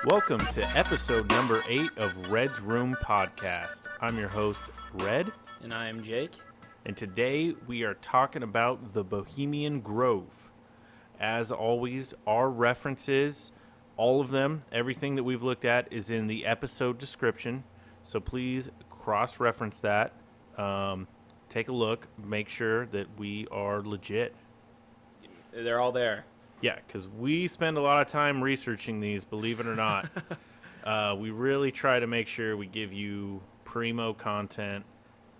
Welcome to episode number 8 of Red's Room Podcast. I'm your host, Red. And I am Jake. And today we are talking about the Bohemian Grove. As always, our references, all of them, everything that we've looked at is in the episode description. So please cross-reference that. Take a look. Make sure that we are legit. They're all there. Yeah, because we spend a lot of time researching these, believe it or not. We really try to make sure we give you primo content,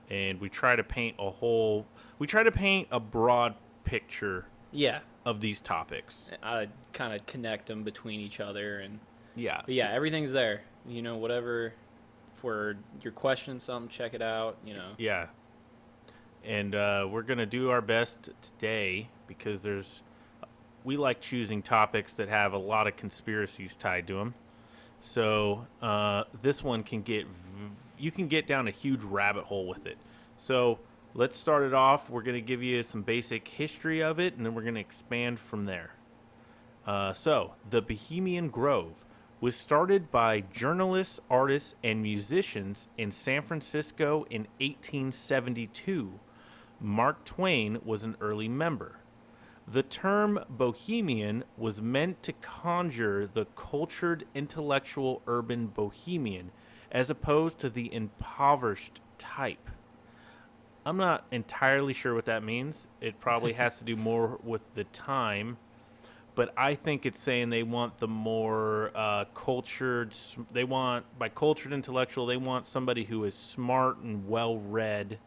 and we try to paint a broad picture of these topics. I kind of connect them between each other. And Yeah. But yeah, everything's there. You know, whatever, for your question, something, check it out, you know. Yeah. And we're going to do our best today because we like choosing topics that have a lot of conspiracies tied to them. So this one you can get down a huge rabbit hole with it. So let's start it off. We're going to give you some basic history of it, and then we're going to expand from there. So the Bohemian Grove was started by journalists, artists, and musicians in San Francisco in 1872. Mark Twain was an early member. The term bohemian was meant to conjure the cultured, intellectual, urban bohemian, as opposed to the impoverished type. I'm not entirely sure what that means. It probably has to do more with the time, but I think it's saying they want the more cultured. By cultured intellectual, they want somebody who is smart and well-read,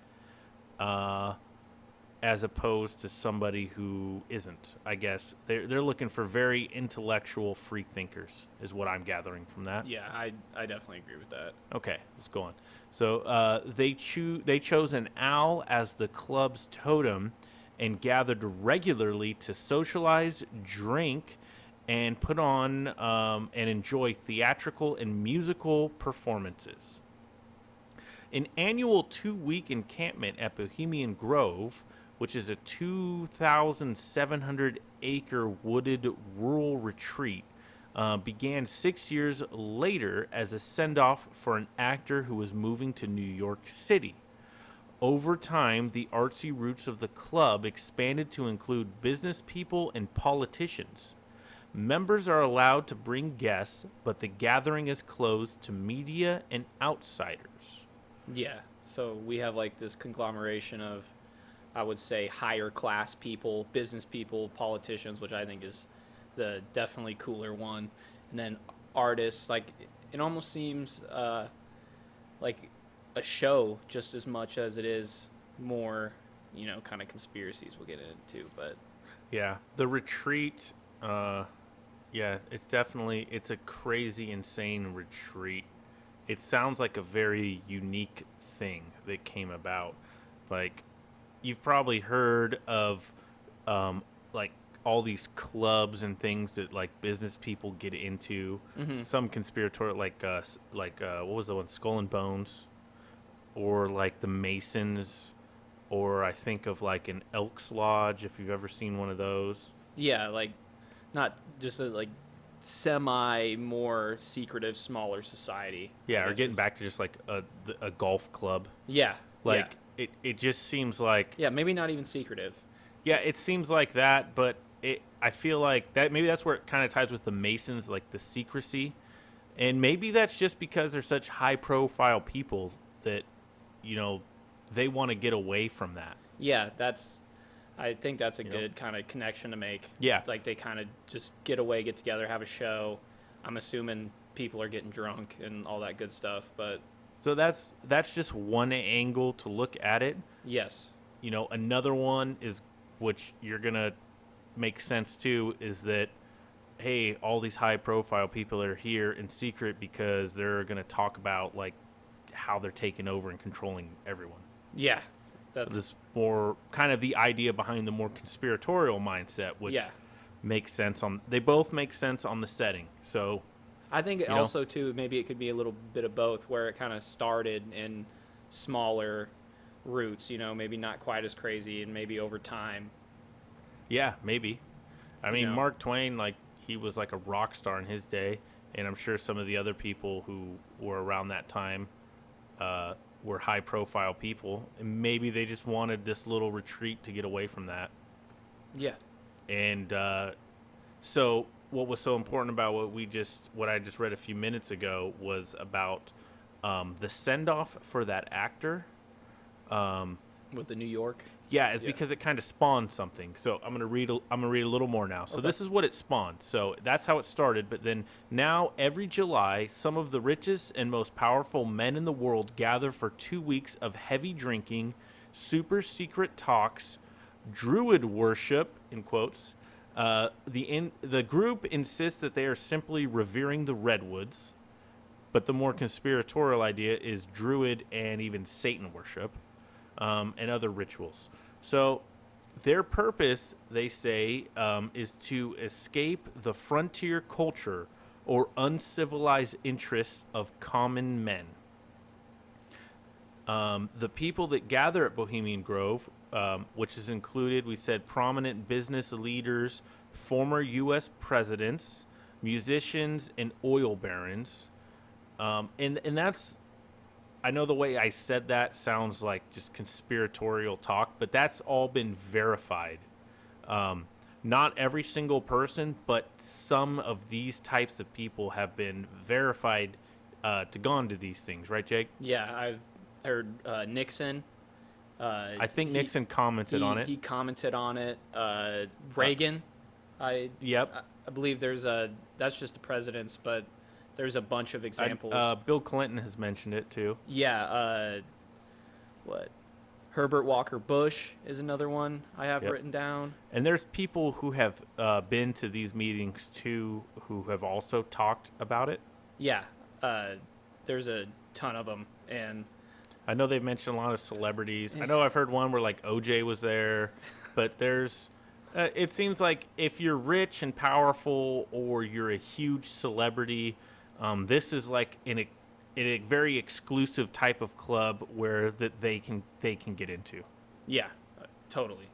as opposed to somebody who isn't. I guess they're looking for very intellectual free thinkers, is what I'm gathering from that. Yeah, I definitely agree with that. Okay, let's go on. So they chose an owl as the club's totem and gathered regularly to socialize, drink, and put on and enjoy theatrical and musical performances. An annual 2-week encampment at Bohemian Grove, which is a 2,700-acre wooded rural retreat, began 6 years later as a send-off for an actor who was moving to New York City. Over time, the artsy roots of the club expanded to include business people and politicians. Members are allowed to bring guests, but the gathering is closed to media and outsiders. Yeah, so we have like this conglomeration of, I would say, higher class people, business people, politicians, which I think is the definitely cooler one. And then artists, like it almost seems like a show just as much as it is more, you know, kind of conspiracies we'll get into. But yeah, the retreat, it's a crazy, insane retreat. It sounds like a very unique thing that came about. Like, you've probably heard of like all these clubs and things that like business people get into. Mm-hmm. Some conspiratorial, like what was the one, Skull and Bones, or like the Masons, or I think of like an Elks Lodge, if you've ever seen one of those. Yeah, like not just like semi more secretive, smaller society. Yeah, or getting back to just like a golf club. Yeah, like. Yeah. It just seems like... Yeah, maybe not even secretive. Yeah, it seems like that, but I feel like that maybe that's where it kind of ties with the Masons, like the secrecy. And maybe that's just because they're such high-profile people that, you know, they want to get away from that. Yeah, I think that's a good kind of connection to make. Yeah. Like they kind of just get away, get together, have a show. I'm assuming people are getting drunk and all that good stuff, but... So that's just one angle to look at it. Yes. You know, another one is, which you're going to make sense too, is that, hey, all these high-profile people are here in secret because they're going to talk about, like, how they're taking over and controlling everyone. Yeah. That's this more kind of the idea behind the more conspiratorial mindset, which makes sense they both make sense on the setting. So... I think also, too, maybe it could be a little bit of both, where it kind of started in smaller roots, you know, maybe not quite as crazy, and maybe over time. Yeah, maybe. I mean, Mark Twain, like, he was like a rock star in his day, and I'm sure some of the other people who were around that time were high-profile people, and maybe they just wanted this little retreat to get away from that. Yeah. And so, what was so important about what I just read a few minutes ago was about the send-off for that actor. With the New York. Yeah, it's Yeah. because it kind of spawned something. So I'm gonna read a little more now. So Okay. this is what it spawned. So that's how it started. But then now every July, some of the richest and most powerful men in the world gather for 2 weeks of heavy drinking, super secret talks, druid worship in quotes. The group insists that they are simply revering the redwoods, but the more conspiratorial idea is druid and even Satan worship. And other rituals. So their purpose, they say, is to escape the frontier culture or uncivilized interests of common men. The people that gather at Bohemian Grove, which is included, we said, prominent business leaders, former U.S. presidents, musicians, and oil barons. And that's... I know the way I said that sounds like just conspiratorial talk, but that's all been verified. Not every single person, but some of these types of people have been verified to gone to these things, right, Jake? Yeah, I've heard Nixon. I think Nixon commented on it. He commented on it. Reagan. Yep. I believe that's just the president's, but there's a bunch of examples. Bill Clinton has mentioned it too. Yeah. What? Herbert Walker Bush is another one I have written down. And there's people who have been to these meetings too who have also talked about it. Yeah. There's a ton of them. And I know they've mentioned a lot of celebrities. I know I've heard one where like OJ was there, but there's... it seems like if you're rich and powerful or you're a huge celebrity... this is like in a very exclusive type of club where that they can get into. Yeah, totally.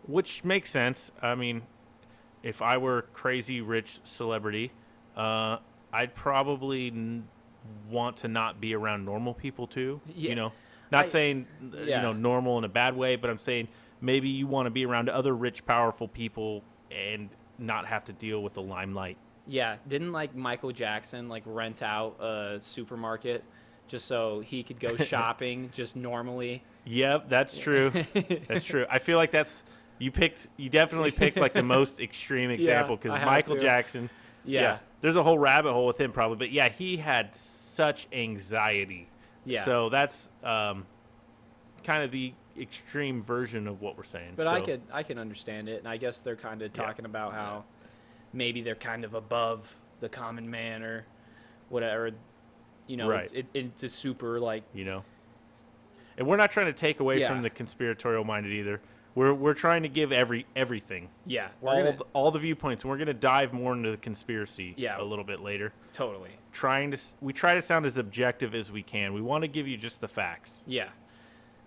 Which makes sense. I mean, if I were crazy rich celebrity, I'd probably want to not be around normal people too. Yeah. You know, not saying normal in a bad way, but I'm saying maybe you want to be around other rich, powerful people and not have to deal with the limelight. Yeah, didn't like Michael Jackson like rent out a supermarket just so he could go shopping just normally? Yep, that's true. That's true. I feel like you definitely picked like the most extreme example because Michael Jackson. Yeah. There's a whole rabbit hole with him probably, but yeah, he had such anxiety. Yeah. So that's kind of the extreme version of what we're saying. But I can understand it, and I guess they're kind of talking about how maybe they're kind of above the common man or whatever, right. It's a super like, and we're not trying to take away from the conspiratorial minded either. We're trying to give everything. Yeah. All the viewpoints, and we're going to dive more into the conspiracy a little bit later. Totally. We try to sound as objective as we can. We want to give you just the facts. Yeah.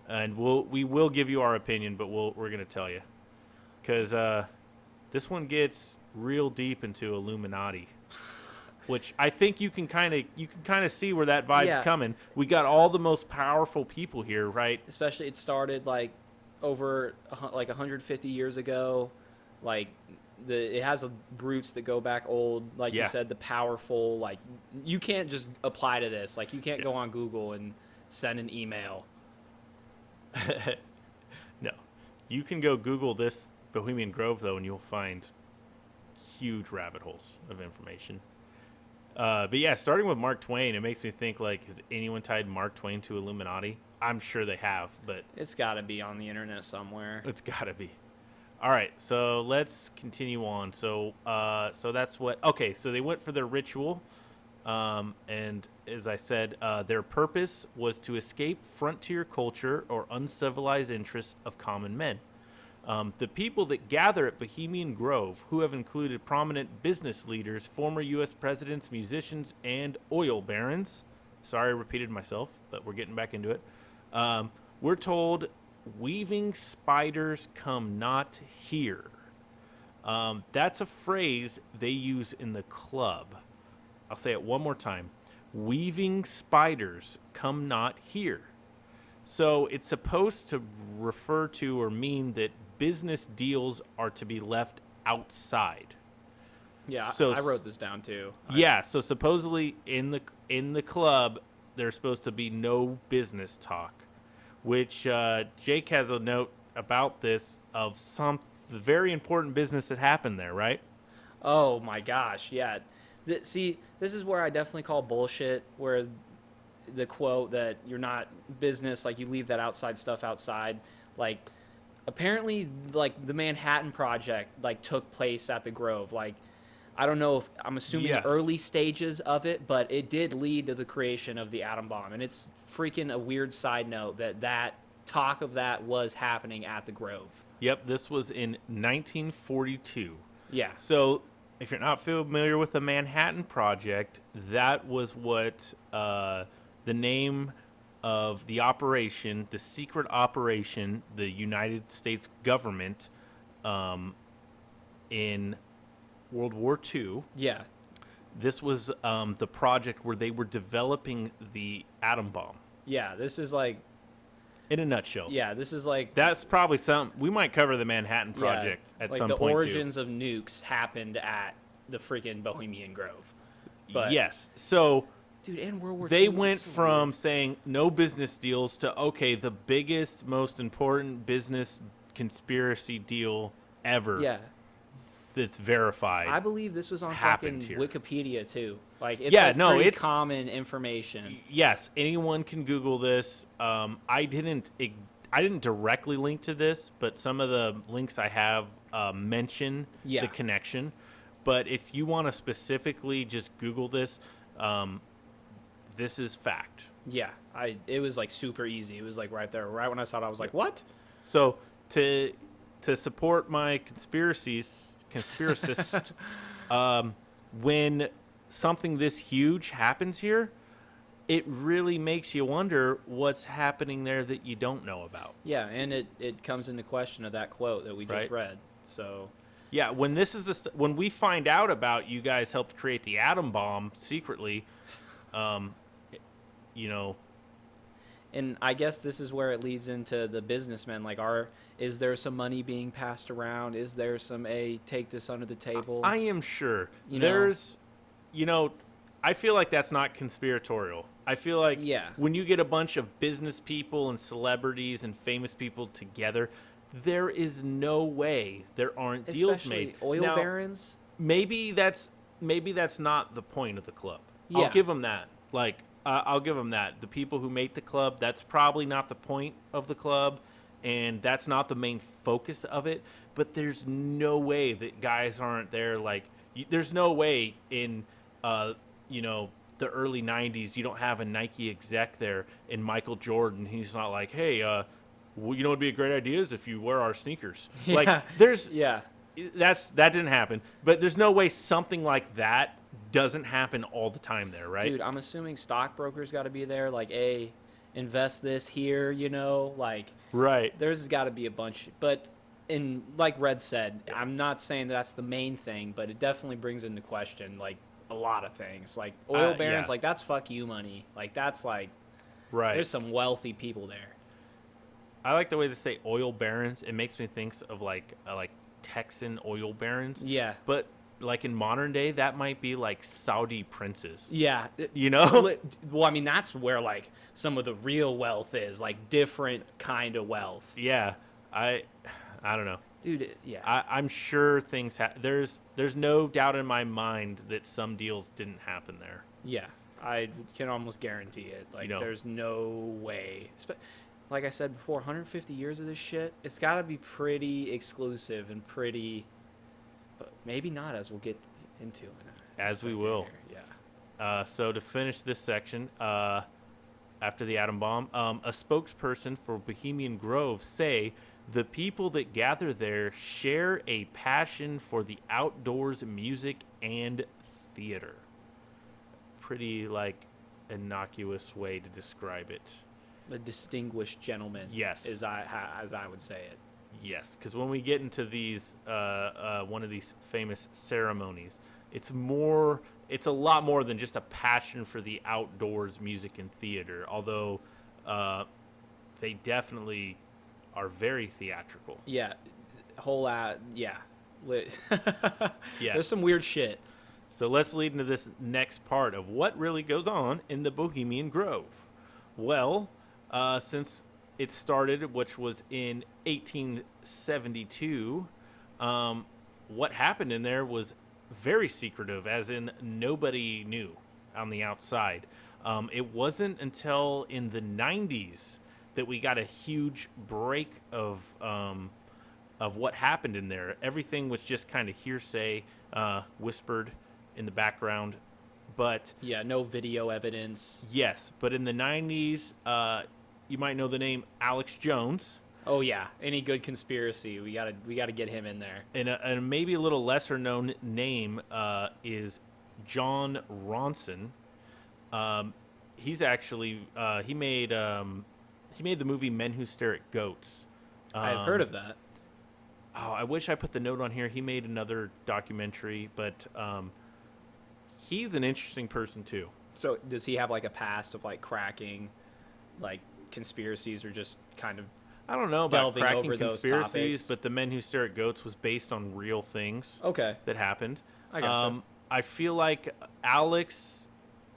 And we will give you our opinion, but we're going to tell you. Cuz this one gets real deep into Illuminati, which I think you can kind of see where that vibe's coming. We got all the most powerful people here, right? Especially it started like over like 150 years ago. Like it has roots that go back old. Like you said, the powerful. Like you can't just apply to this. Like you can't go on Google and send an email. No, you can go Google this Bohemian Grove though, and you'll find huge rabbit holes of information. But yeah, starting with Mark Twain, it makes me think like, has anyone tied Mark Twain to Illuminati? I'm sure they have, but it's got to be on the internet somewhere. It's got to be. All right, so let's continue on. So that's what. Okay, so they went for their ritual, and as I said, their purpose was to escape frontier culture or uncivilized interests of common men. The people that gather at Bohemian Grove, who have included prominent business leaders, former U.S. presidents, musicians, and oil barons. Sorry, I repeated myself, but we're getting back into it. We're told, weaving spiders come not here. That's a phrase they use in the club. I'll say it one more time. Weaving spiders come not here. So it's supposed to refer to or mean that business deals are to be left outside. Yeah, So I wrote this down too. yeah, so supposedly in the club there's supposed to be no business talk, which Jake has a note about this of some very important business that happened there, right? Oh my gosh, yeah. See, this is where I definitely call bullshit. Where the quote that you're not business, like you leave that outside stuff outside. Like, apparently, like the Manhattan Project, like took place at the Grove. Like, I don't know if I'm assuming Yes. early stages of it, but it did lead to the creation of the atom bomb. And it's freaking a weird side note that talk of that was happening at the Grove. Yep, this was in 1942. Yeah. So, if you're not familiar with the Manhattan Project, that was what the name of the operation, the secret operation, the United States government in World War II. Yeah. This was the project where they were developing the atom bomb. Yeah. This is like. In a nutshell. Yeah. This is like. That's probably we might cover the Manhattan Project at like some the point origins of nukes happened at the freaking Bohemian Grove. But, yes. So dude, in World War they II, went it's so from weird. saying no business deals to, okay, the biggest, most important business conspiracy deal ever Yeah. that's verified. I believe this was on happened fucking here. Wikipedia too. Like it's Yeah, like no, pretty it's- common information. Yes, anyone can Google this. I didn't directly link to this, but some of the links I have mention Yeah. the connection. But if you want to specifically just Google this, this is fact. Yeah, it was like super easy. It was like right there. Right when I saw it, I was like, "What?" So to support my conspiracist, when something this huge happens here, it really makes you wonder what's happening there that you don't know about. Yeah, and it comes into question of that quote that we just Right. read. So Yeah, when this is when we find out about you guys helped create the atom bomb secretly, you know, and I guess this is where it leads into the businessmen. Like, is there some money being passed around? Is there some take this under the table? I am sure You know? there's, I feel like that's not conspiratorial. I feel like Yeah. when you get a bunch of business people and celebrities and famous people together, there is no way there aren't deals Especially made. oil Now, barons. maybe that's not the point of the club. Yeah. I'll give them that. Like, I'll give them that. The people who make the club, that's probably not the point of the club, and that's not the main focus of it. But there's no way that guys aren't there. Like, there's no way in, the early '90s you don't have a Nike exec there and Michael Jordan. He's not like, hey, well, what'd be a great idea is if you wear our sneakers. Yeah. Like, there's Yeah. that didn't happen. But there's no way something like that doesn't happen all the time there, right? Dude, I'm assuming stockbrokers got to be there. Like, invest this here, like Right. there's got to be a bunch. But like Red said, I'm not saying that's the main thing, but it definitely brings into question like a lot of things. Like oil barons, yeah. like that's fuck you money. Like that's like Right. there's some wealthy people there. I like the way they say oil barons. It makes me think of like Texan oil barons. Yeah. But like in modern day, that might be like Saudi princes. Yeah. You know? Well, I mean, that's where like some of the real wealth is, like different kind of wealth. Yeah. I don't know. Dude, yeah. I'm sure things there's no doubt in my mind that some deals didn't happen there. Yeah, I can almost guarantee it. Like, there's no way. Like I said before, 150 years of this shit, it's got to be pretty exclusive and pretty. But maybe not, as we'll get into in As we second will. here. Yeah. So to finish this section, after the atom bomb, a spokesperson for Bohemian Grove say the people that gather there share a passion for the outdoors, music, and theater. Pretty innocuous way to describe it. A distinguished gentleman. Yes. As I would say it. Yes, because when we get into these, one of these famous ceremonies, it's a lot more than just a passion for the outdoors, music and theater. Although they definitely are very theatrical. Yeah, whole yeah. There's Yes. some weird shit. So let's lead into this next part of what really goes on in the Bohemian Grove. Well, since it started, which was in 1872, what happened in there was very secretive, as in nobody knew on the outside. It wasn't until in the 90s that we got a huge break of what happened in there. Everything was just kind of hearsay, whispered in the background. But Yeah, no video evidence. yes, but in the 90s, you might know the name Alex Jones, Oh yeah, any good conspiracy, we gotta get him in there. and a maybe a little lesser known name is John Ronson. He's actually he made the movie Men Who Stare at Goats. I've heard of that. Oh, I wish I put the note on here. He made another documentary, but he's an interesting person too. So does he have like a past of like cracking, like conspiracies, or just kind of? I don't know about Delving cracking over those conspiracies, topics. but The Men Who Stare at Goats was based on real things Okay, that happened. I gotcha. I feel like Alex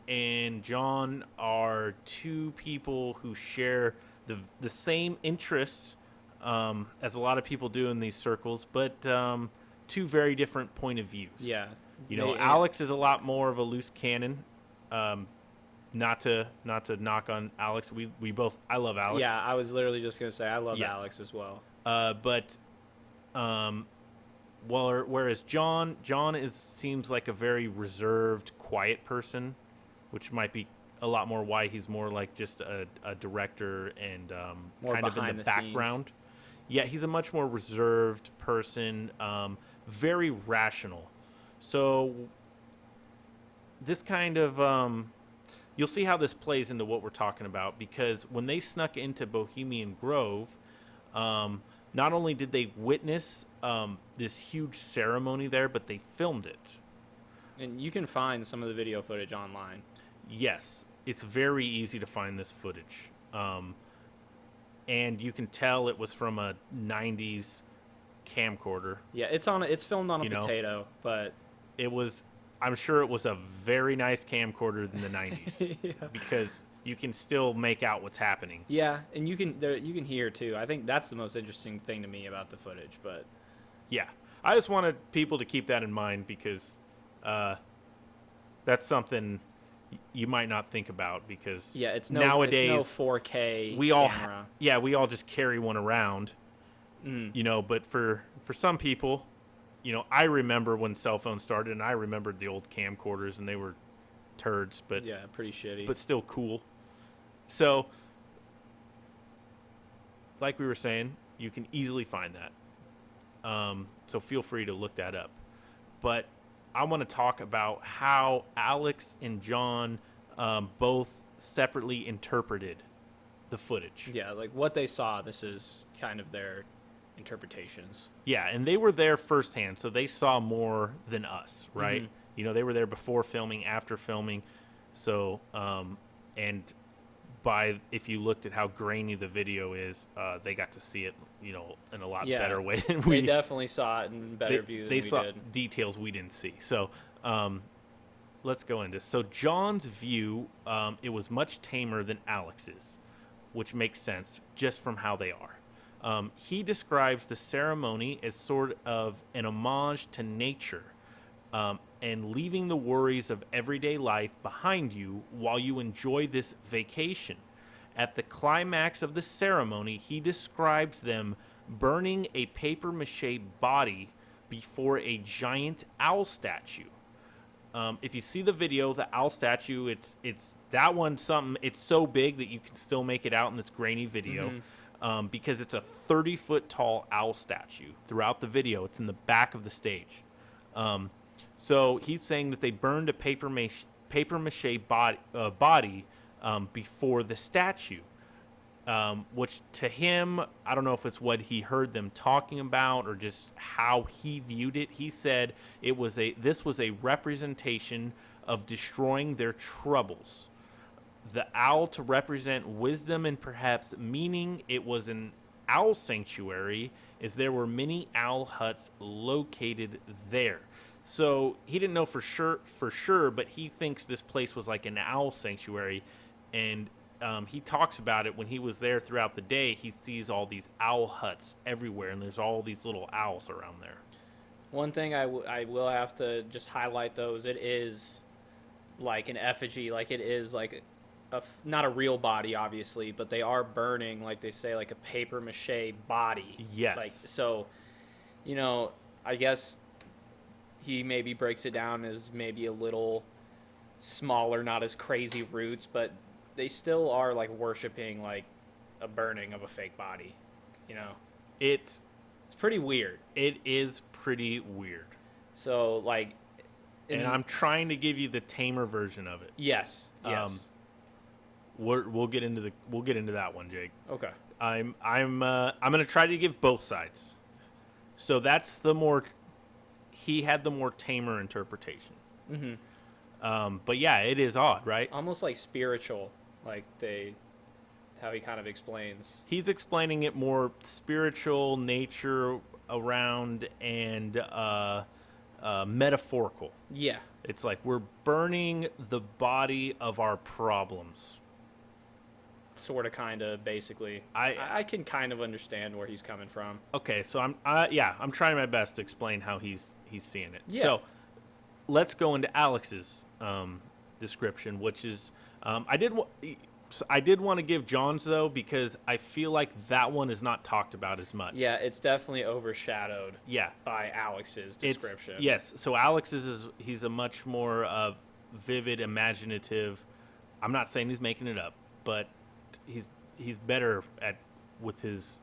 and John are two people who share the same interests as a lot of people do in these circles, but two very different point of views. Yeah. You know, They- Alex is a lot more of a loose cannon. Not to knock on Alex. We both, I love Alex. Yeah, I was literally just gonna say I love Yes. Alex as well. But whereas John seems like a very reserved, quiet person, which might be a lot more why he's more like just a director and More kind of in behind the the scenes. background. Yeah, he's a much more reserved person, very rational. So this kind of you'll see how this plays into what we're talking about, because when they snuck into Bohemian Grove, not only did they witness this huge ceremony there, but they filmed it. And you can find some of the video footage online. Yes, it's very easy to find this footage. And you can tell it was from a 90s camcorder. Yeah, it's filmed on a You know? potato, but It was, I'm sure it was a very nice camcorder in the 90s yeah. because you can still make out what's happening. Yeah, and you can hear too. I think that's the most interesting thing to me about the footage. But Yeah. I just wanted people to keep that in mind because that's something you might not think about, because yeah, nowadays it's no 4K we all camera. we all just carry one around, you know, but for some people, you know, I remember when cell phones started, and I remembered the old camcorders, and they were turds, but Yeah, pretty shitty. but still cool. So like we were saying, you can easily find that, so feel free to look that up. But I want to talk about how Alex and John both separately interpreted the footage. yeah, like what they saw, this is kind of their interpretations. Yeah, and they were there firsthand, so they saw more than us, right? You know, they were there before filming, after filming. So, and if you looked at how grainy the video is, they got to see it, you know, in a lot Yeah, better way than They we definitely saw it in better view than they we saw did. details we didn't see. So, let's go into. So John's view, it was much tamer than Alex's, which makes sense just from how they are. He describes the ceremony as sort of an homage to nature, and leaving the worries of everyday life behind you while you enjoy this vacation. At the climax of the ceremony, he describes them burning a papier-mâché body before a giant owl statue. If you see the video, the owl statue, it's that one something. It's so big that you can still make it out in this grainy video, because it's a 30-foot tall owl statue. Throughout the video, it's in the back of the stage. So he's saying that they burned a papier-mâché body before the statue. which to him, I don't know if it's what he heard them talking about or just how he viewed it. He said this was a representation of destroying their troubles. The owl to represent wisdom and perhaps meaning. It was an owl sanctuary, as there were many owl huts located there. So he didn't know for sure, but he thinks this place was like an owl sanctuary, and he talks about it when he was there throughout the day. He sees all these owl huts everywhere, and there's all these little owls around there. One thing I will have to just highlight, though, is it is like an effigy, like it is like not a real body, obviously, but they are burning, like they say, like a paper mache body. Yes. Like, so, I guess he maybe breaks it down as maybe a little smaller, not as crazy roots, but they still are like worshiping like a burning of a fake body. It's pretty weird. It is pretty weird. So like, and I'm trying to give you the tamer version of it. Yes. We'll get into that one, Jake. Okay. I'm gonna try to give both sides. So that's he had the more tamer interpretation. Mm-hmm. But yeah, it is odd, right? Almost like spiritual, like how he kind of explains. He's explaining it more spiritual nature around and metaphorical. Yeah. It's like we're burning the body of our problems. Sort of, kind of, basically. I can kind of understand where he's coming from. Okay, so I'm trying my best to explain how he's seeing it. Yeah. So let's go into Alex's description, which is I did want to give John's though, because I feel like that one is not talked about as much. Yeah, it's definitely overshadowed. Yeah. By Alex's description. Yes. So Alex's he's a much more vivid, imaginative. I'm not saying he's making it up, but he's better with his.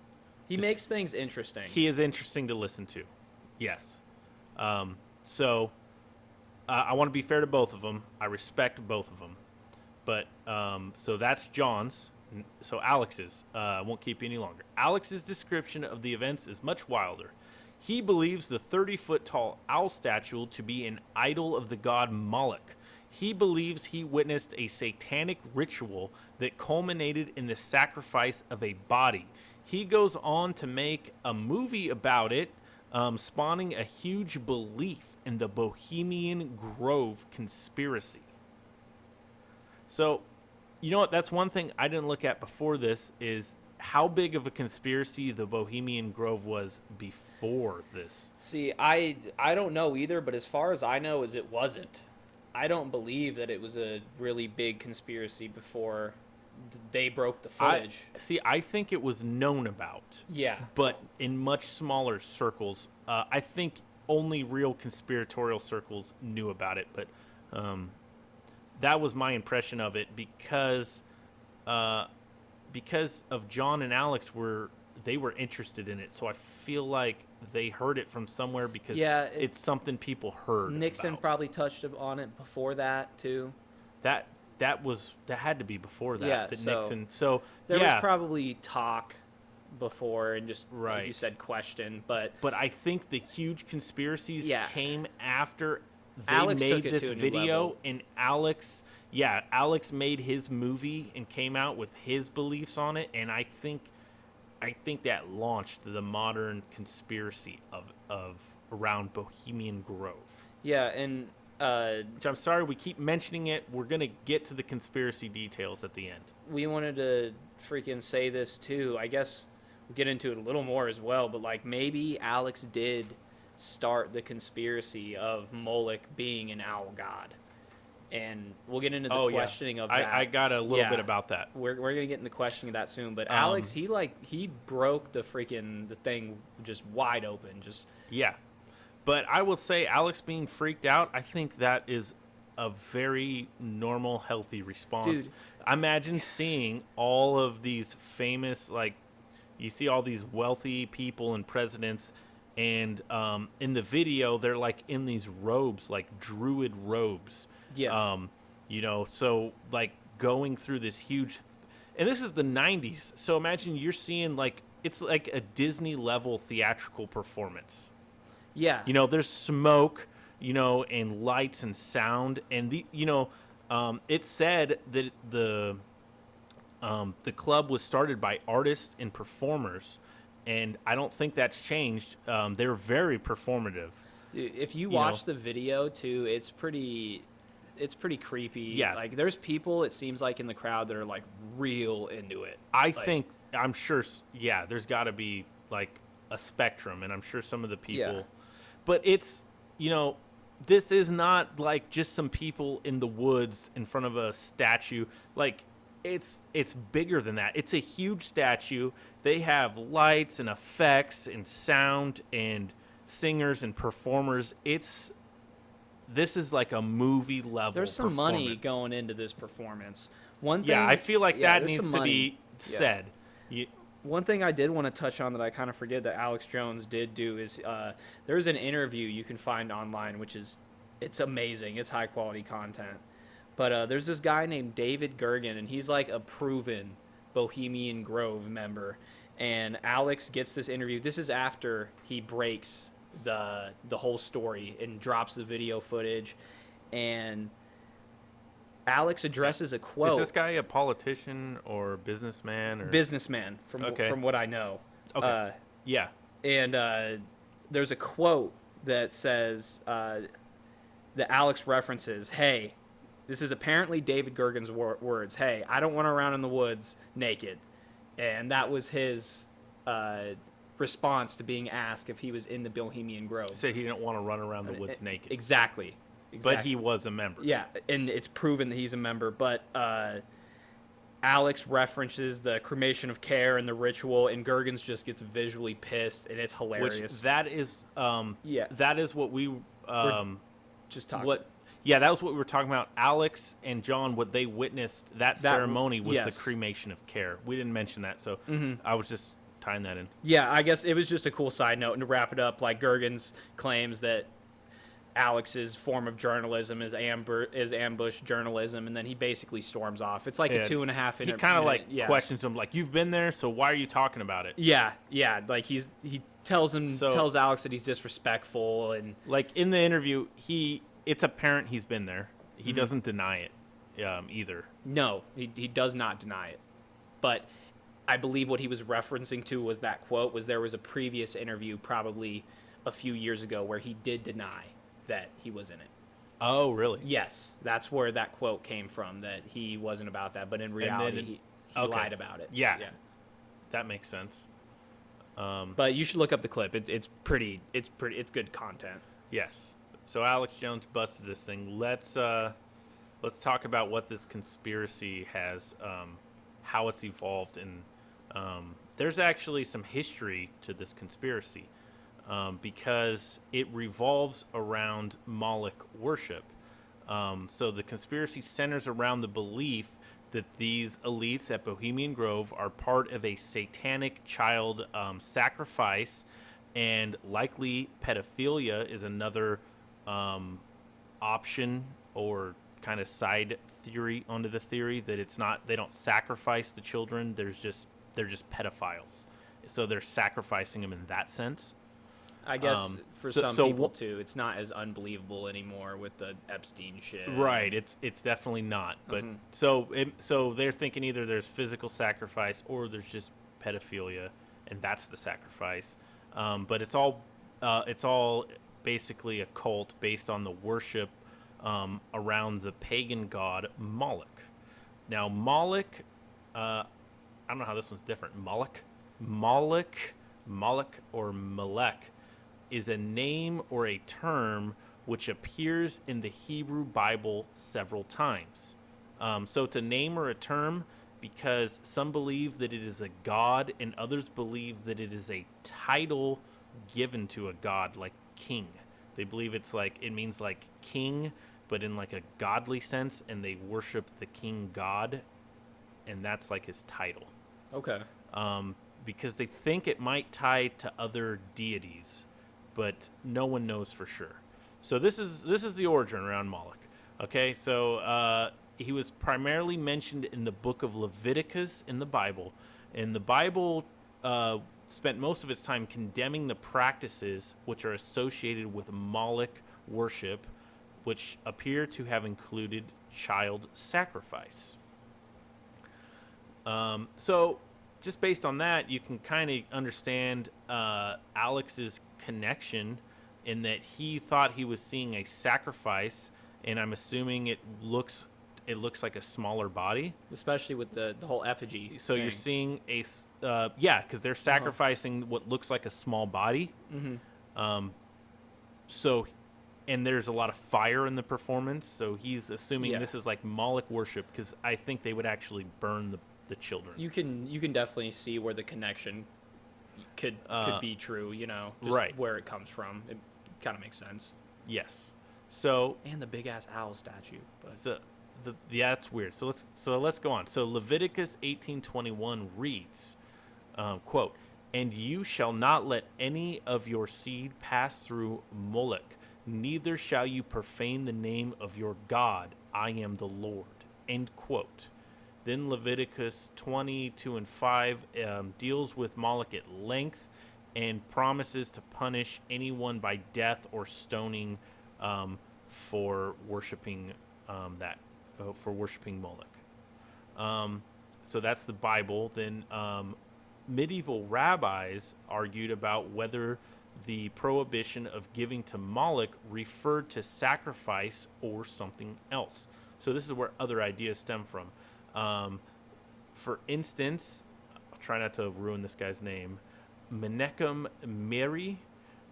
He makes things interesting. He is interesting to listen to. Yes. So I want to be fair to both of them. I respect both of them. But so that's John's. So Alex's. I won't keep you any longer. Alex's description of the events is much wilder. He believes the 30-foot tall owl statue to be an idol of the god Moloch. He believes he witnessed a satanic ritual that culminated in the sacrifice of a body. He goes on to make a movie about it, spawning a huge belief in the Bohemian Grove conspiracy. So, you know what? That's one thing I didn't look at before this, is how big of a conspiracy the Bohemian Grove was before this. See, I don't know either, but as far as I know, it wasn't. I don't believe that it was a really big conspiracy before they broke the footage. I think it was known about. Yeah. But in much smaller circles. I think only real conspiratorial circles knew about it. But that was my impression of it, because of John and Alex they were interested in it. So I feel like they heard it from somewhere, because it's something people heard Nixon about. probably touched on it before that too. That had to be before that. Yeah, Nixon. So there was probably talk before, and just right. like you said, question. But I think the huge conspiracies came after they Alex made took it this to a new video, level. and Alex made his movie and came out with his beliefs on it, and I think that launched the modern conspiracy of around Bohemian Grove. Yeah, and which I'm sorry we keep mentioning it. We're gonna get to the conspiracy details at the end. We wanted to freaking say this too. I guess we'll get into it a little more as well, but like maybe Alex did start the conspiracy of Moloch being an owl god. And we'll get into the questioning of that. I got a little bit about that. We're gonna get into questioning of that soon. But Alex, he broke the thing just wide open. Yeah. But I will say, Alex being freaked out, I think that is a very normal, healthy response. Dude. I imagine seeing all of these famous, like, you see all these wealthy people and presidents, and in the video, they're like in these robes, like druid robes. Yeah. So like going through this huge, and this is the 90s. So imagine you're seeing like it's like a Disney level theatrical performance. Yeah. There's smoke, and lights and sound, and it said that the club was started by artists and performers, and I don't think that's changed. They're very performative. Dude, if you You watch know, the video too, it's pretty creepy. Yeah. Like there's people it seems like in the crowd that are like real into it. I'm sure, yeah, there's got to be like a spectrum, and I'm sure some of the people, Yeah. but it's, this is not like just some people in the woods in front of a statue. Like, it's bigger than that. It's a huge statue. They have lights and effects and sound and singers and performers. This is like a movie level. There's some money performance. going into this performance. One thing, Yeah, I feel like yeah, that there's needs some to money. be said. One thing I did want to touch on that I kind of forget that Alex Jones did do is there's an interview you can find online, which it's amazing. It's high quality content. But there's this guy named David Gergen, and he's like a proven Bohemian Grove member. And Alex gets this interview. This is after he breaks the whole story and drops the video footage. And Alex addresses a quote. Is this guy a politician or businessman or Businessman, from what I know. Okay. Yeah. And there's a quote that says that Alex references, "Hey, this is apparently David Gergen's words. Hey, I don't want to run around in the woods naked," and that was his response to being asked if he was in the Bohemian Grove. He said he didn't want to run around the woods naked. Exactly. But he was a member. Yeah, and it's proven that he's a member. But Alex references the cremation of care and the ritual, and Gergens just gets visually pissed, and it's hilarious. Which that is that is what we just talking. that was what we were talking about. Alex and John, what they witnessed that ceremony was yes. the cremation of care. We didn't mention that, so I was just tying that in. Yeah, I guess it was just a cool side note. And to wrap it up, like Gergens claims that Alex's form of journalism is ambush journalism, and then he basically storms off. It's like a 2.5 minute. He kind of like questions him, like, "You've been there, so why are you talking about it?" Yeah. Like he tells Alex that he's disrespectful, and like in the interview, it's apparent he's been there. He doesn't deny it either. No, he does not deny it. But I believe what he was referencing to was that quote. There was a previous interview, probably a few years ago, where he did deny that he was in it. Oh, really? Yes, that's where that quote ccame from, that he wasn't about that, but in reality, he lied about it. Yeah, that makes sense. But you should look up the clip. It's good content. Yes. So Alex Jones busted this thing. Let's talk about what this conspiracy has, how it's evolved, and there's actually some history to this conspiracy. Because it revolves around Moloch worship. So the conspiracy centers around the belief that these elites at Bohemian Grove are part of a satanic child sacrifice, and likely pedophilia is another option or kind of side theory onto the theory that they don't sacrifice the children. They're just pedophiles. So they're sacrificing them in that sense. I guess for some people too, it's not as unbelievable anymore with the Epstein shit. Right, it's definitely not. But so they're thinking either there's physical sacrifice or there's just pedophilia, and that's the sacrifice. But it's all basically a cult based on the worship around the pagan god Moloch. Now Moloch, I don't know how this one's different. Moloch, or Melech is a name or a term which appears in the Hebrew Bible several times. So it's a name or a term because some believe that it is a god and others believe that it is a title given to a god, like king. They believe it means like king, but in like a godly sense, and they worship the king god, and that's like his title. Okay. Because they think it might tie to other deities, but no one knows for sure. So this is the origin around Moloch. Okay, so he was primarily mentioned in the book of Leviticus in the Bible, and the Bible spent most of its time condemning the practices which are associated with Moloch worship, which appear to have included child sacrifice. So, just based on that, you can kind of understand Alex's connection in that he thought he was seeing a sacrifice, and I'm assuming it looks like a smaller body. Especially with the whole effigy. So thing. you're seeing because they're sacrificing what looks like a small body. Mm-hmm. So, and there's a lot of fire in the performance. So he's assuming Yeah. this is like Moloch worship, because I think they would actually burn the children. You can definitely see where the connection could be true. Just right. where it comes from. It kind of makes sense. Yes. So And the big ass owl statue. But yeah, that's weird. So let's go on. So Leviticus 18:21 reads, quote, "And you shall not let any of your seed pass through Moloch, neither shall you profane the name of your God. I am the Lord." End quote. Then Leviticus 22:5 deals with Moloch at length and promises to punish anyone by death or stoning for worshiping for worshiping Moloch. So that's the Bible. Then medieval rabbis argued about whether the prohibition of giving to Moloch referred to sacrifice or something else. So this is where other ideas stem from. For instance, I'll try not to ruin this guy's name. Menachem Meri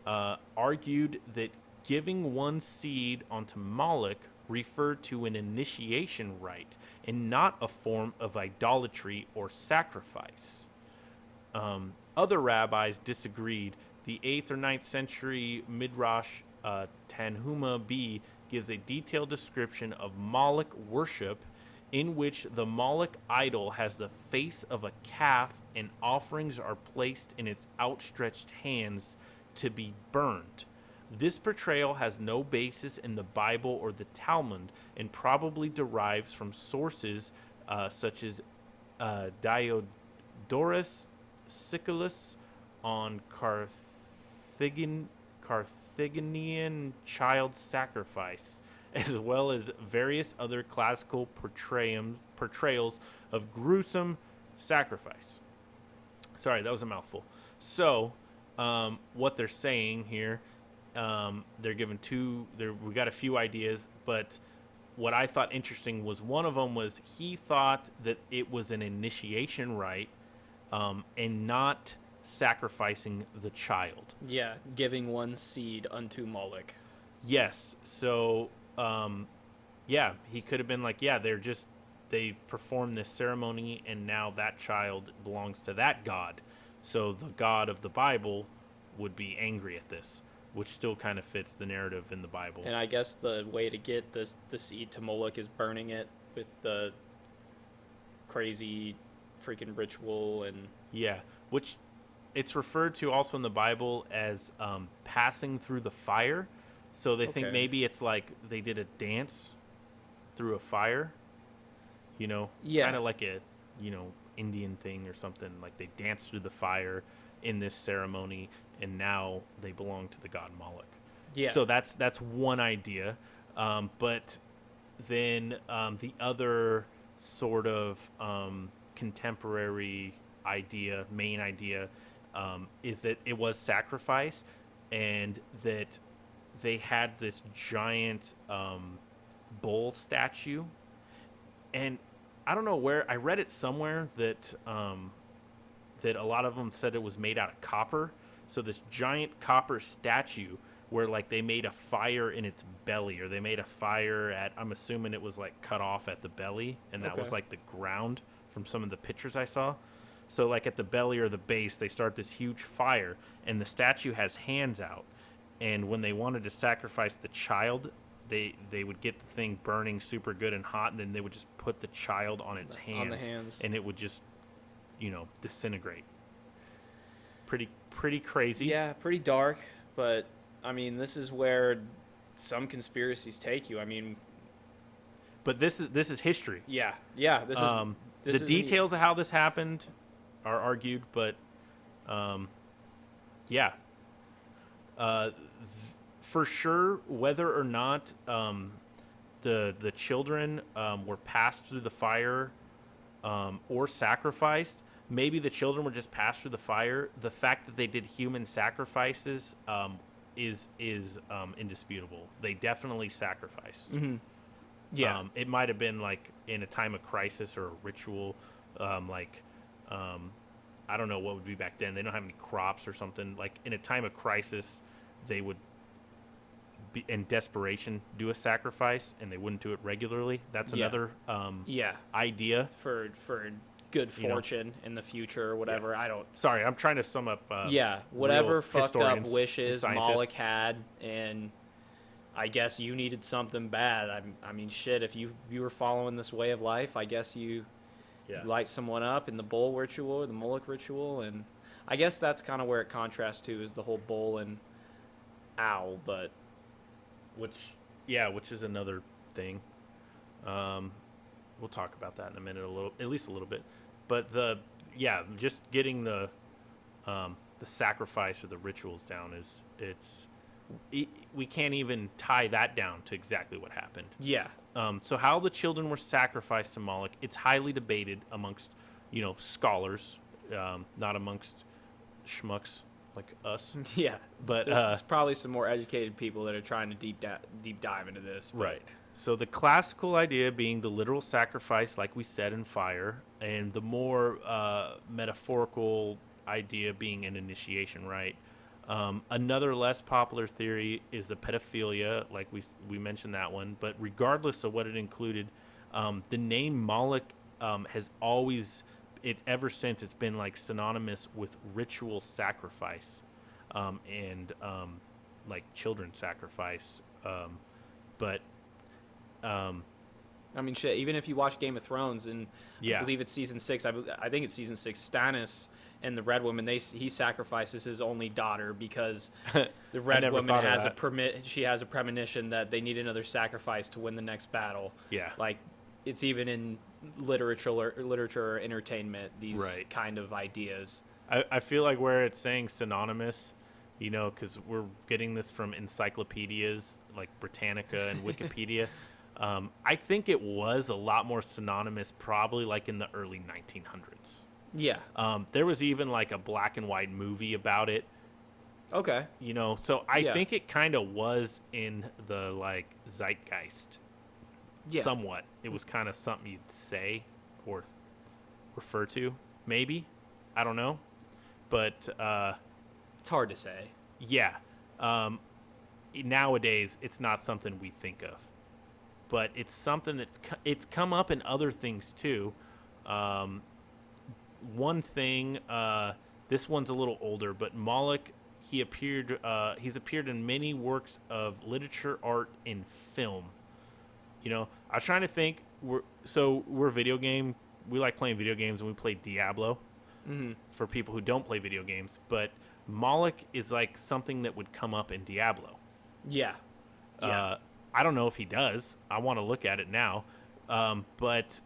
argued that giving one seed onto Moloch referred to an initiation rite and not a form of idolatry or sacrifice. Other rabbis disagreed. The 8th or 9th century Midrash Tanhuma B gives a detailed description of Moloch worship, in which the Moloch idol has the face of a calf and offerings are placed in its outstretched hands to be burned. This portrayal has no basis in the Bible or the Talmud and probably derives from sources such as Diodorus Siculus on Carthaginian child sacrifice, as well as various other classical portrayals of gruesome sacrifice. Sorry, that was a mouthful. So, what they're saying here, they're given we got a few ideas, but what I thought interesting was one of them was he thought that it was an initiation rite and not sacrificing the child. yeah, giving one seed unto Moloch. Yes. So, he could have been like, they perform this ceremony and now that child belongs to that God. So the God of the Bible would be angry at this, which still kind of fits the narrative in the Bible. And I guess the way to get the seed to Moloch is burning it with the crazy freaking ritual and Yeah, which it's referred to also in the Bible as passing through the fire. So they think Okay. maybe it's like they did a dance through a fire, Yeah. kind of like a, Indian thing or something. Like they danced through the fire in this ceremony, and now they belong to the god Moloch. Yeah. So that's one idea. But then the other sort of contemporary main idea, is that it was sacrifice, and that they had this giant bull statue. And I don't know where I read it somewhere that that a lot of them said it was made out of copper. So this giant copper statue where like they made a fire in its belly, or they made a fire at, I'm assuming it was like cut off at the belly, and that was Okay. like the ground from some of the pictures I saw. So like at the belly or the base, they start this huge fire, and the statue has hands out. And when they wanted to sacrifice the child, they would get the thing burning super good and hot, and then they would just put the child on its hands, On the hands. and it would just, disintegrate. Pretty crazy. Yeah, pretty dark, but I mean, this is where some conspiracies take you. I mean, but this is history. Yeah. This is The details of how this happened are argued, but yeah, for sure, whether or not the children were passed through the fire or sacrificed. Maybe the children were just passed through the fire. The fact that they did human sacrifices is indisputable. They definitely sacrificed. Yeah. It might have been like in a time of crisis or a ritual, I don't know what would be back then. They don't have any crops or something. Like in a time of crisis, they would be in desperation do a sacrifice, and they wouldn't do it regularly. That's another idea for good fortune in the future or whatever. Yeah. I don't. Sorry, I'm trying to sum up. Whatever real fucked up historians wishes and Moloch scientists. had, and I guess you needed something bad. I mean, shit. If you were following this way of life, I guess you light someone up in the bull ritual or the Moloch ritual, and I guess that's kind of where it contrasts to is the whole bull and owl. But Which is another thing. We'll talk about that in a minute, at least a little bit. But just getting the sacrifice or the rituals down we can't even tie that down to exactly what happened. yeah, So how the children were sacrificed to Moloch, it's highly debated amongst scholars, not amongst schmucks like us. yeah. But There's probably some more educated people that are trying to deep dive into this. But right. So the classical idea being the literal sacrifice, like we said, in fire, and the more metaphorical idea being an initiation rite. Another less popular theory is the pedophilia, like we mentioned that one. But regardless of what it included, the name Moloch has always, ever since, it's been like synonymous with ritual sacrifice and like children sacrifice. I mean, shit. Even if you watch Game of Thrones, and I believe it's season 6. I think it's season 6. Stannis and the Red Woman, he sacrifices his only daughter because the Red Woman has she has a premonition that they need another sacrifice to win the next battle. Yeah. Like, it's even in literature or entertainment, these kind of ideas. I feel like where it's saying synonymous, because we're getting this from encyclopedias like Britannica and Wikipedia. I think it was a lot more synonymous probably like in the early 1900s. Yeah. There was even like a black and white movie about it. Okay. So I think it kind of was in the like zeitgeist. Yeah. Somewhat. It was kind of something you'd say or refer to, maybe. I don't know. But it's hard to say. Yeah. Nowadays, it's not something we think of. But it's something it's come up in other things too. One thing, this one's a little older, but Moloch, he's appeared in many works of literature, art, and film. I was trying to think. We're video game. We like playing video games, and we play Diablo. Mm-hmm. For people who don't play video games, but Moloch is like something that would come up in Diablo. Yeah. I don't know if he does. I want to look at it now. But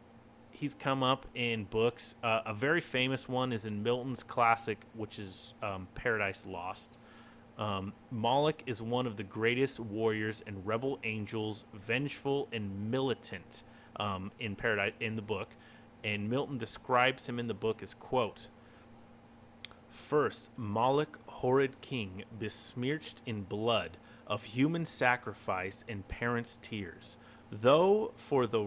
he's come up in books. A very famous one is in Milton's classic, which is Paradise Lost. Moloch is one of the greatest warriors and rebel angels, vengeful and militant in the book. And Milton describes him in the book as, quote, "First, Moloch, horrid king, besmirched in blood of human sacrifice and parents' tears, though for the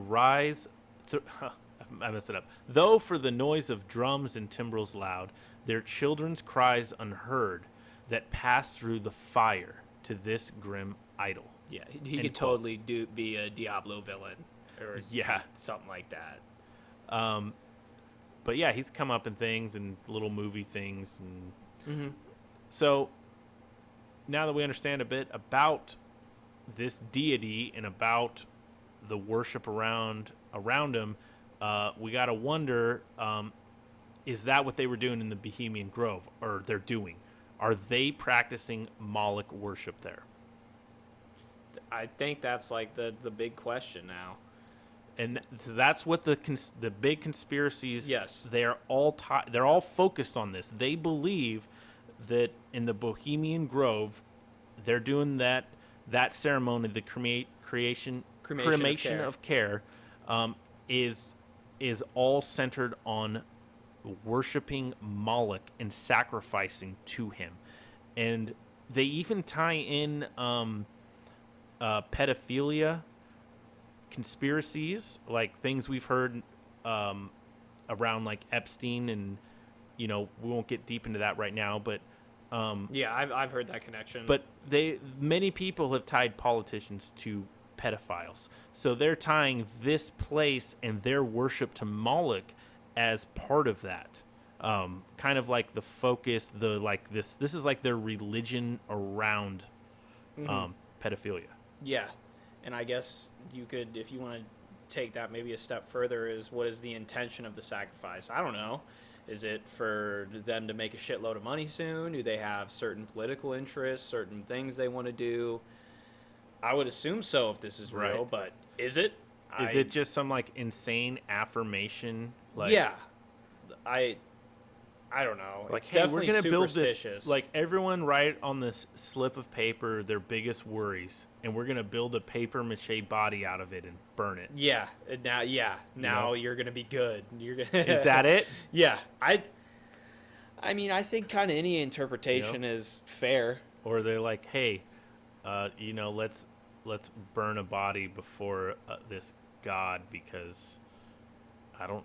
I messed it up. Though for the noise of drums and timbrels loud, their children's cries unheard, that pass through the fire to this grim idol." Yeah, he could totally be a Diablo villain or something like that. But yeah, he's come up in things and little movie things, and so now that we understand a bit about this deity and about the worship around him, we gotta wonder: is that what they were doing in the Bohemian Grove, or they're doing? Are they practicing Moloch worship there? I think that's like the big question now. And that's what the big conspiracies. Yes. They're all focused on this. They believe that in the Bohemian Grove, they're doing that ceremony, the cremation of care, is all centered on worshiping Moloch and sacrificing to him, and they even tie in pedophilia conspiracies, like things we've heard around like Epstein, and we won't get deep into that right now, but Yeah, I've heard that connection. but many people have tied politicians to pedophiles, so they're tying this place and their worship to Moloch as part of that. Kind of like the focus, this is like their religion around pedophilia. Yeah, and I guess you could, if you want to take that maybe a step further, is what is the intention of the sacrifice? I don't know. Is it for them to make a shitload of money soon? Do they have certain political interests, certain things they want to do? I would assume so if this is real, Right. but is it? Is it just some like insane affirmation? Like, Yeah, I don't know. like, It's hey, we're definitely gonna build this. superstitious. Like, everyone write on this slip of paper their biggest worries, and we're gonna build a paper mache body out of it and burn it. yeah, and now you're gonna be good. You're gonna. Is that it? Yeah, I mean, I think kind of any interpretation is fair. Or they're like, hey, let's burn a body before this god, because I don't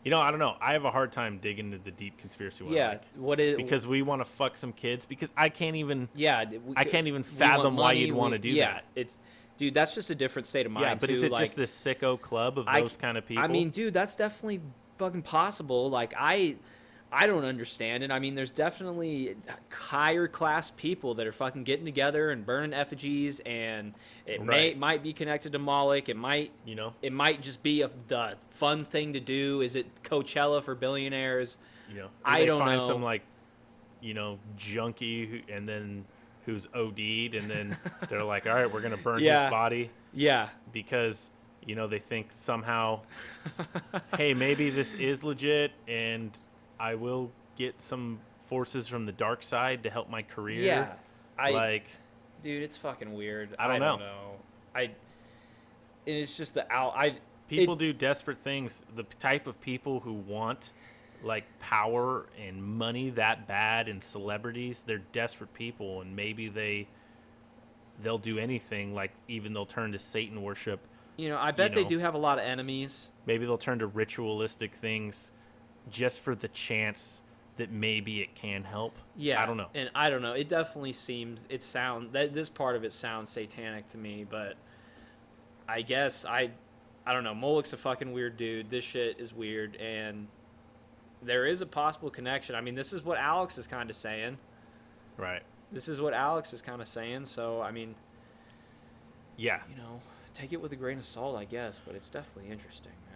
know. I have a hard time digging into the deep conspiracy one. Yeah, like, what is because we want to fuck some kids, because I can't even I can't even fathom why you'd want to do that. It's, dude, that's just a different state of mind. Yeah, but too. is it like, just this sicko club of I those kind of people? I mean, dude, that's definitely fucking possible. Like, I don't understand it. I mean, there's definitely higher class people that are fucking getting together and burning effigies, and it Right. might be connected to Moloch. It might it might just be the fun thing to do. Is it Coachella for billionaires? Or I they don't find know. some like, junkie who's OD'd, and then they're like, all right, we're gonna burn Yeah. his body Yeah. because they think somehow, hey, maybe this is legit, and I will get some forces from the dark side to help my career. Yeah. Dude, it's fucking weird. I don't know. And it's just People do desperate things. The type of people who want like power and money that bad, and celebrities, they're desperate people, and maybe they'll do anything. Like, even they'll turn to Satan worship. I bet they know. do have a lot of enemies. Maybe they'll turn to ritualistic things just for the chance that maybe it can help. Yeah, I don't know. And I don't know. It definitely seems this part of it sounds satanic to me, but I guess I don't know. Moloch's a fucking weird dude. This shit is weird, and there is a possible connection. I mean, this is what Alex is kind of saying. Right. So I mean, Yeah. take it with a grain of salt, I guess, but it's definitely interesting, man.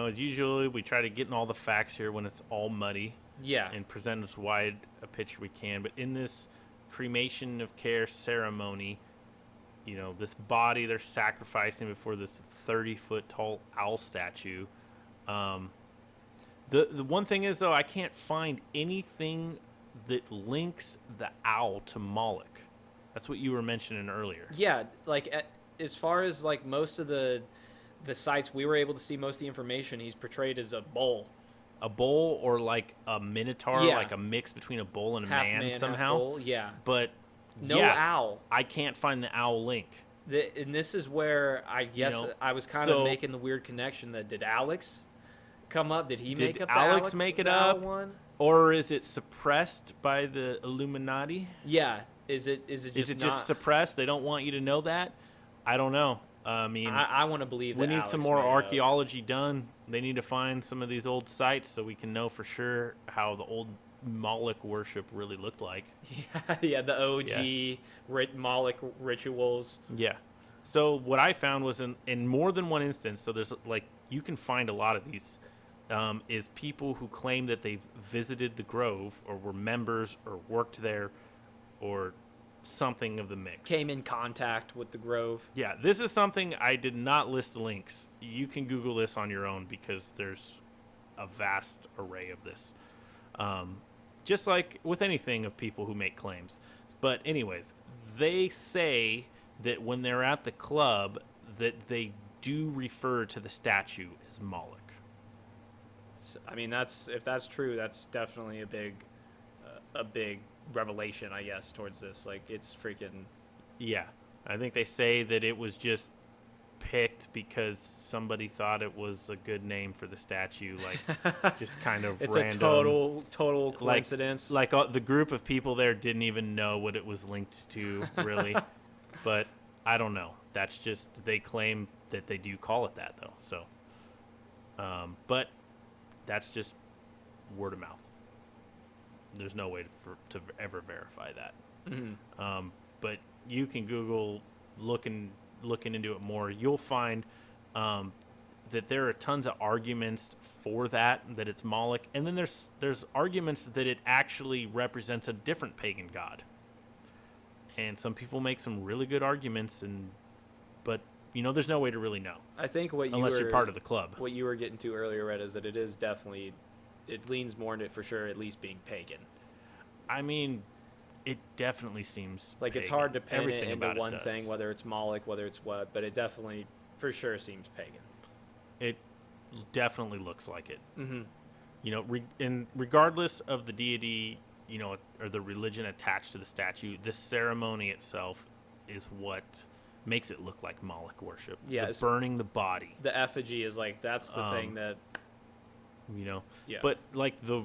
As usually, we try to get in all the facts here when it's all muddy. Yeah. And present as wide a picture we can. But in this cremation of care ceremony, this body they're sacrificing before this 30-foot tall owl statue. The one thing is, though, I can't find anything that links the owl to Moloch. That's what you were mentioning earlier. Yeah, like as far as like most of the sites we were able to see, most of the information, he's portrayed as a bull. A bull, or like a minotaur, Yeah. like a mix between a bull and a Half man man, half somehow. bull, yeah. But No yeah, owl. I can't find the owl link. And this is where I guess I was kind of making the weird connection that did Alex come up? Did he make up Alex make it the owl up? one? Or is it suppressed by the Illuminati? Yeah. Is it just not? Suppressed? They don't want you to know that? I don't know. I mean, I want to believe we that need Alex some more made it up. archaeology done. They need to find some of these old sites so we can know for sure how the old Moloch worship really looked like. Yeah, the OG Moloch rituals. Yeah. So what I found was in more than one instance, so there's like, you can find a lot of these, is people who claim that they've visited the grove or were members or worked there or something of the mix. Came in contact with the Grove. Yeah, this is something I did not list links. You can Google this on your own because there's a vast array of this. Just like with anything of people who make claims. But anyways, they say that when they're at the club that they do refer to the statue as Moloch. I mean, if that's true, that's definitely a big revelation, I guess, towards this. Like, it's freaking. Yeah, I think they say that it was just picked because somebody thought it was a good name for the statue, like just kind of It's random. a total coincidence. Like the group of people there didn't even know what it was linked to, really. But I don't know. That's just, they claim that they do call it that, though. So, but that's just word of mouth. There's no way to ever verify that. Mm-hmm. But you can Google looking into it more. You'll find that there are tons of arguments for that it's Moloch, and then there's arguments that it actually represents a different pagan god. And some people make some really good arguments, but there's no way to really know. I think unless you're part of the club. What you were getting to earlier, Red, is that it is definitely, it leans more into it for sure, at least being pagan. I mean, it definitely seems like pagan. It's hard to pin Everything it into about one it thing, does. whether it's Moloch, whether it's what, but it definitely, for sure, seems pagan. It definitely looks like it. Mm-hmm. Regardless of the deity, or the religion attached to the statue, the ceremony itself is what makes it look like Moloch worship. Yeah, burning the body. The effigy is like, that's the thing that, yeah. But like the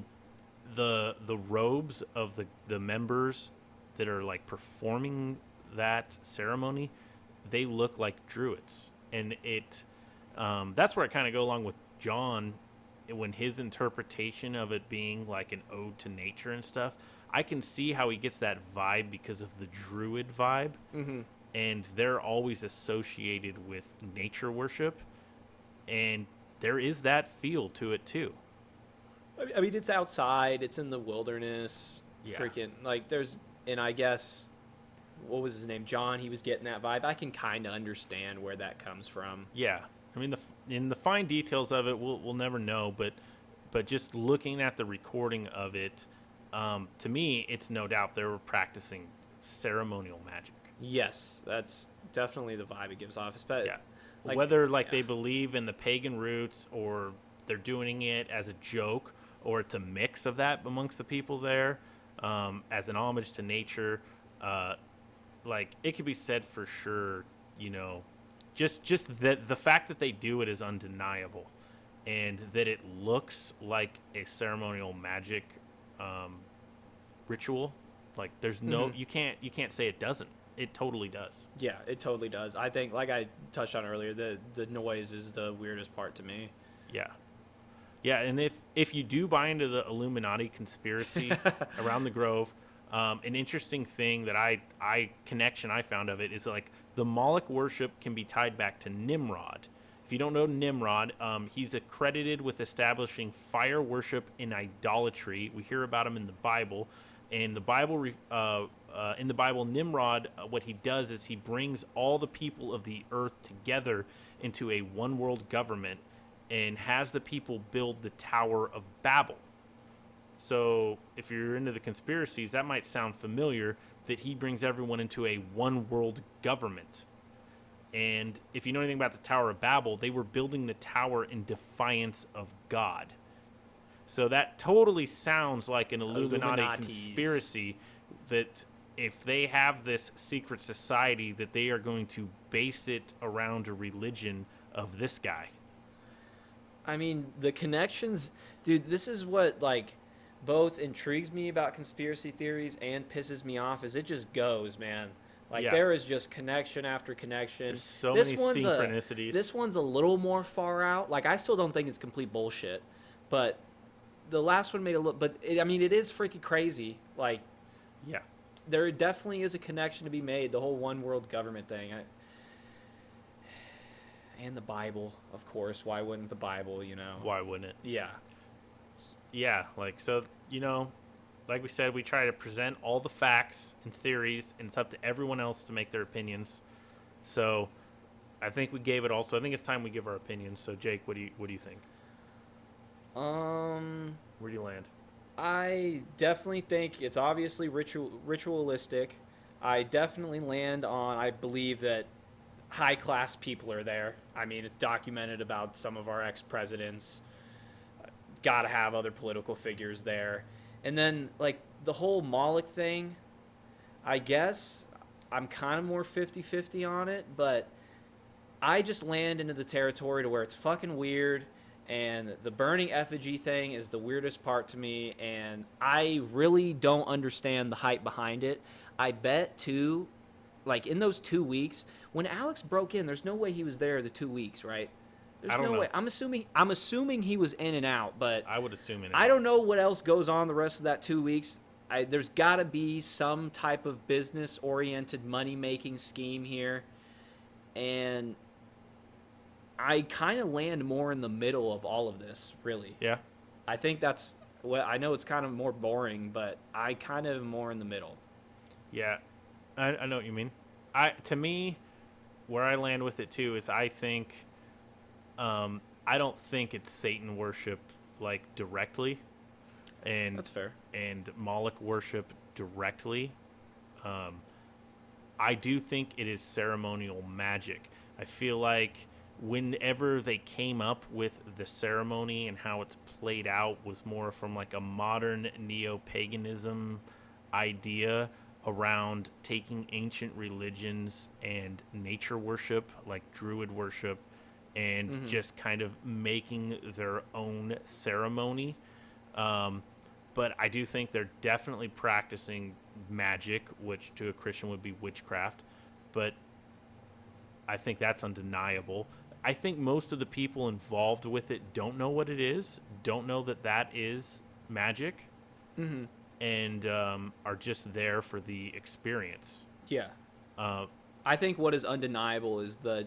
robes of the members that are like performing that ceremony, they look like druids, and that's where I kind of go along with John when his interpretation of it being like an ode to nature and stuff. I can see how he gets that vibe because of the druid vibe. Mm-hmm. And they're always associated with nature worship, and there is that feel to it too. I mean, it's outside, it's in the wilderness. Yeah. Freaking, like, and I guess, what was his name? John, he was getting that vibe. I can kind of understand where that comes from. Yeah. I mean, in the fine details of it, we'll never know, but just looking at the recording of it, to me, it's no doubt they were practicing ceremonial magic. Yes, that's definitely the vibe it gives off. Yeah. Whether they believe in the pagan roots, or they're doing it as a joke, or it's a mix of that amongst the people there, as an homage to nature, it could be said for sure, just that the fact that they do it is undeniable, and that it looks like a ceremonial magic ritual. Like, there's no, Mm-hmm. you can't say it doesn't. It totally does. Yeah, it totally does. I think, like I touched on earlier, the noise is the weirdest part to me. Yeah. Yeah, and if you do buy into the Illuminati conspiracy around the Grove, an interesting thing that I found of it is like the Moloch worship can be tied back to Nimrod. If you don't know Nimrod, he's accredited with establishing fire worship and idolatry. We hear about him in the Bible. In the Bible, Nimrod, what he does is he brings all the people of the earth together into a one world government and has the people build the Tower of Babel. So if you're into the conspiracies, that might sound familiar, that he brings everyone into a one world government. And if you know anything about the Tower of Babel, they were building the tower in defiance of God. So that totally sounds like an Illuminati conspiracy, that if they have this secret society, that they are going to base it around a religion of this guy. I mean, the connections, dude, this is what, both intrigues me about conspiracy theories and pisses me off, is it just goes, man. There is just connection after connection. There's so many synchronicities. This one's a little more far out. I still don't think it's complete bullshit, but the last one made a little, but it is freaking crazy. Yeah. There definitely is a connection to be made. The whole one world government thing. And the Bible, of course. Why wouldn't the Bible, Why wouldn't it? Yeah. Yeah, so, like we said, we try to present all the facts and theories, and it's up to everyone else to make their opinions. So I think we gave it all. So I think it's time we give our opinions. So Jake, what do you think? Um, Where do you land? I definitely think it's obviously ritualistic. I definitely land on, I believe that high class people are there. I mean, it's documented about some of our ex presidents. Got to have other political figures there. And then, like, the whole Moloch thing, I guess I'm kind of more 50-50 on it, but I just land into the territory to where it's fucking weird. And the burning effigy thing is the weirdest part to me. And I really don't understand the hype behind it. I bet, too, like in those 2 weeks, when Alex broke in, there's no way he was there the 2 weeks, right? I There's don't no know. way. I'm assuming he was in and out, but I would assume it. I don't know what else goes on the rest of that 2 weeks. There's got to be some type of business-oriented money-making scheme here, and I kind of land more in the middle of all of this, really. Yeah. I think that's well. I know it's kind of more boring, but I kind of am more in the middle. Yeah. I know what you mean. To me, where I land with it too is I think, I don't think it's Satan worship like directly, and That's fair. and Moloch worship directly. Um, I do think it is ceremonial magic. I feel like whenever they came up with the ceremony and how it's played out was more from like a modern neo-paganism idea around taking ancient religions and nature worship, like druid worship, and just kind of making their own ceremony. Um, but I do think they're definitely practicing magic, which to a Christian would be witchcraft. But I think that's undeniable. I think most of the people involved with it don't know what it is, don't know that that is magic, and are just there for the experience. Yeah. Uh, I think what is undeniable is the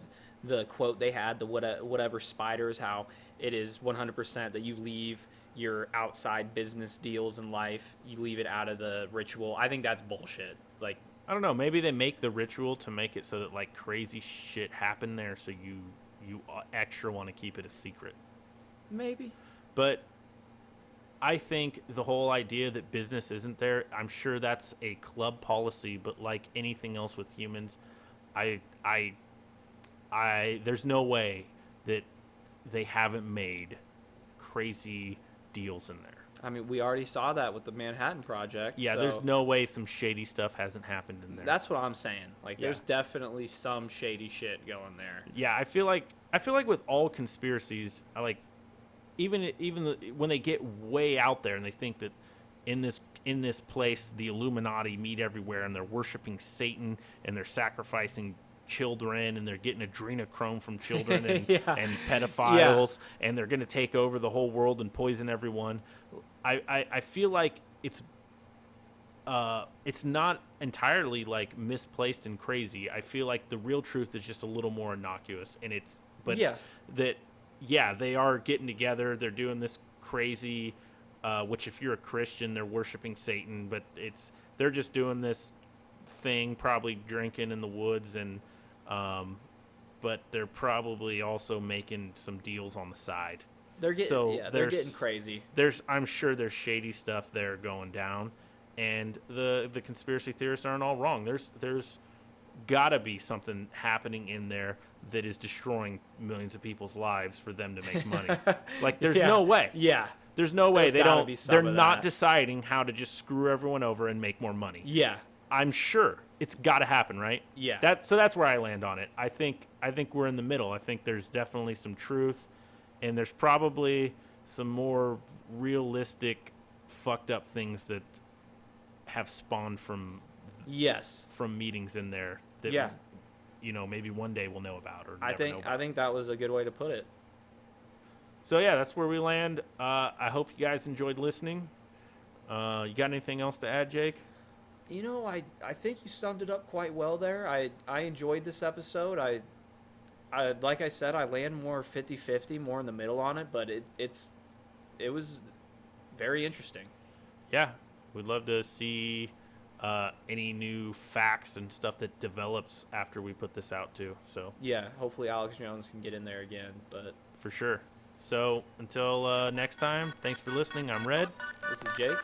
quote they had, the whatever spiders, how it is 100% that you leave your outside business deals in life, you leave it out of the ritual. I think that's bullshit. Like, I don't know. Maybe they make the ritual to make it so that like crazy shit happen there, so you extra want to keep it a secret. maybe. But I think the whole idea that business isn't there, I'm sure that's a club policy, but like anything else with humans, I there's no way that they haven't made crazy deals in there. I mean, we already saw that with the Manhattan Project. Yeah, so there's no way some shady stuff hasn't happened in there. That's what I'm saying. Like, Yeah. there's definitely some shady shit going there. Yeah, I feel like with all conspiracies, I like when they get way out there and they think that in this place the Illuminati meet everywhere and they're worshiping Satan and they're sacrificing children and they're getting adrenochrome from children and, Yeah. and pedophiles and they're going to take over the whole world and poison everyone. I feel like it's not entirely like misplaced and crazy. I feel like the real truth is just a little more innocuous, and they are getting together. They're doing this crazy, which if you're a Christian, they're worshiping Satan, but they're just doing this thing, probably drinking in the woods, and but they're probably also making some deals on the side. They're getting So they're getting crazy. I'm sure there's shady stuff there going down, and the conspiracy theorists aren't all wrong. There's gotta be something happening in there that is destroying millions of people's lives for them to make money. Like there's Yeah. no way. Yeah. There's no way There's gotta be some they're of not that. deciding how to just screw everyone over and make more money. Yeah. I'm sure it's got to happen, right? Yeah. That's where I land on it. I think we're in the middle. I think there's definitely some truth, and there's probably some more realistic, fucked up things that have spawned from Yes. meetings in there that Yeah. maybe one day we'll know about or I never know think about. I think that was a good way to put it. So yeah, that's where we land. I hope you guys enjoyed listening. You got anything else to add, Jake? I think you summed it up quite well there. I enjoyed this episode. I like I said, I land more 50-50, more in the middle on it, but it was very interesting. Yeah, We'd love to see any new facts and stuff that develops after we put this out too. So Yeah, hopefully Alex Jones can get in there again. But for sure. So until next time, thanks for listening. I'm Red. this is Jake.